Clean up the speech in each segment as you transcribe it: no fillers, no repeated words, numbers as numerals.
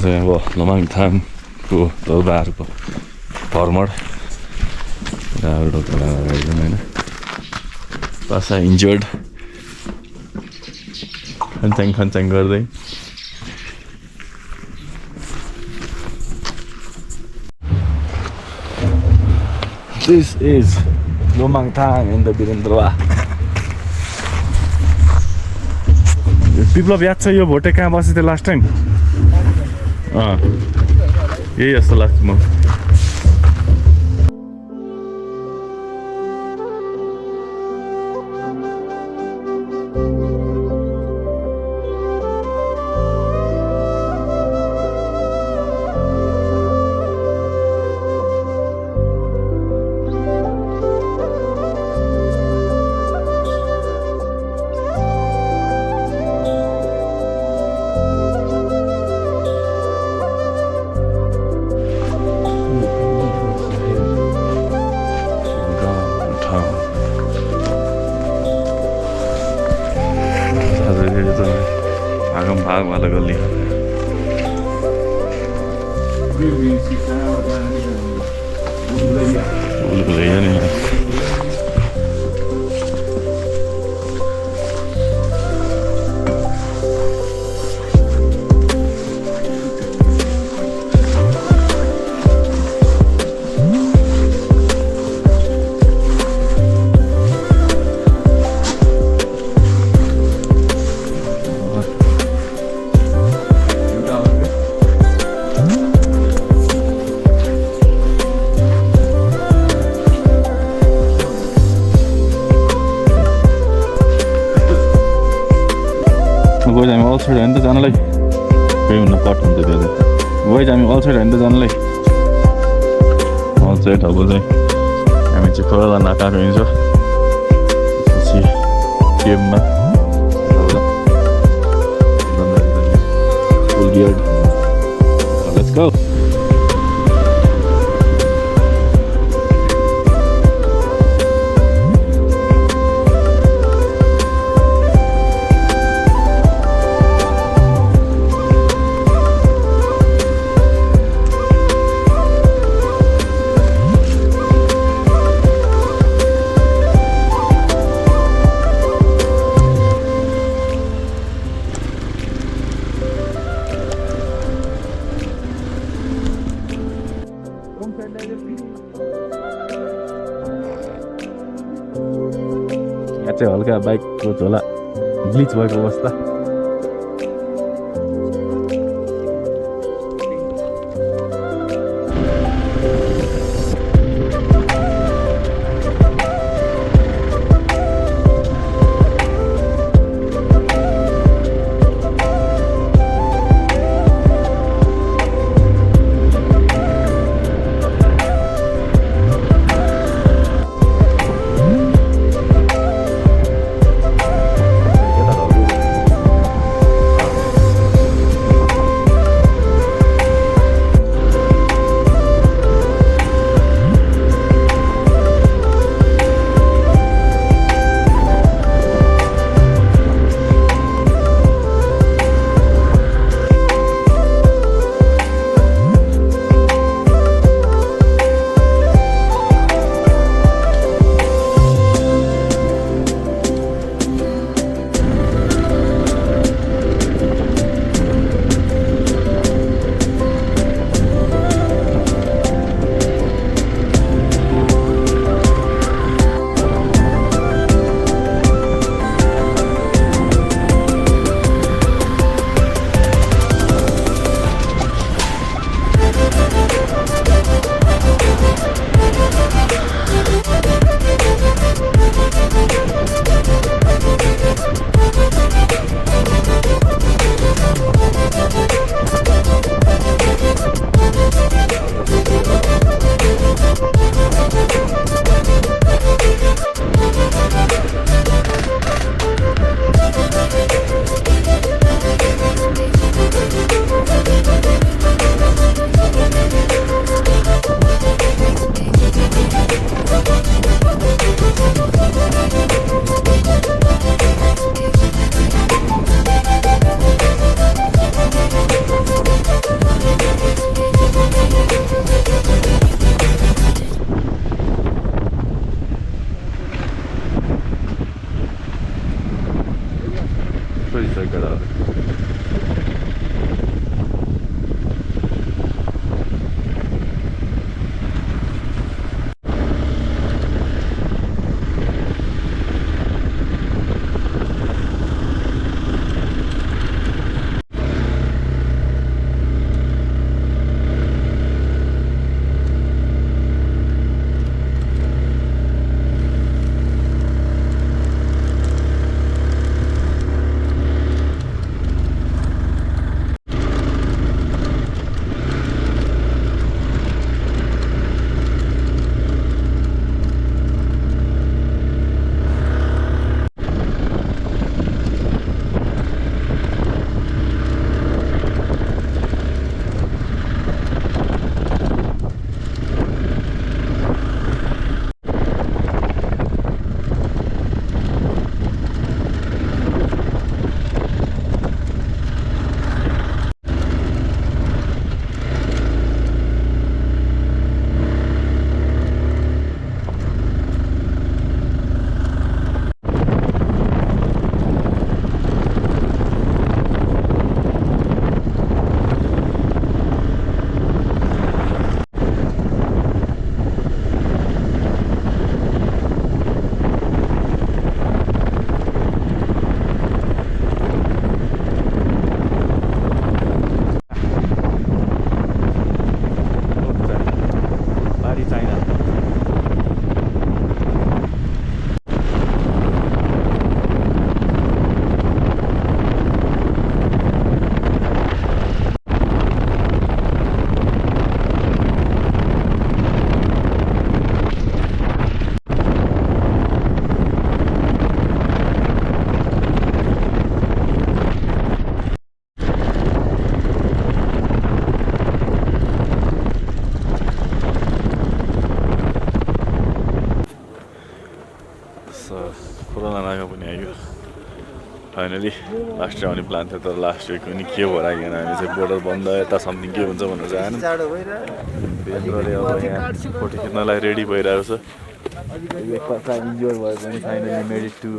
चाहिँ अब लोमाङथाङको ढोलबाहरूको भ्रमण होइन पासा इन्जर्ड खन्च्याङ गर्दै This is Lomangthang in the Birindra. People याद छ यो भोटे कहाँ बसेको थियो लास्ट टाइम? यही जस्तो लाग्छ म. भाग वाला गली भूल नहीं गइज हामी अल्छेड होइन त जानलाई केही हुन्न कट हुन्छ त्यो चाहिँ गइज हामी अल्छेड होइन त जानलाई अल्छेड अब चाहिँ हामी चाहिँ कोराला नाकाको हिँड्छ त्यसपछि केममा फुल गियर्ड लेट्स गो यहाँ चाहिँ हल्का बाइकको झोला ग्लिच भएको अवस्था केटाहरू कोराला नाका पनि आयो फाइनली लास्ट टाइम आउने प्लान थियो तर लास्ट विक पनि के भएर आइएन हामी चाहिँ बोर्डर बन्द यता समथिङ के हुन्छ भनेर चाहिँ आएन बेन्द्रले अब यहाँ फोटो खिच्नलाई रेडी भइरहेको छ एकपल्ट इन्जोय भयो भने finally made it to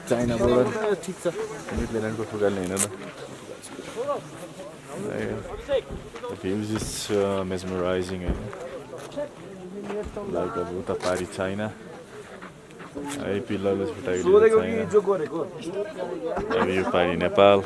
China border ठिक छ न्युजिल्यान्डको फुकाल्ने होइन त भ्युज इज मेसमराइजिङ होइन लाइक अब उता पारी चाइना है पिल्लाले छुट्याइदिएको छैन अब यो पारी नेपाल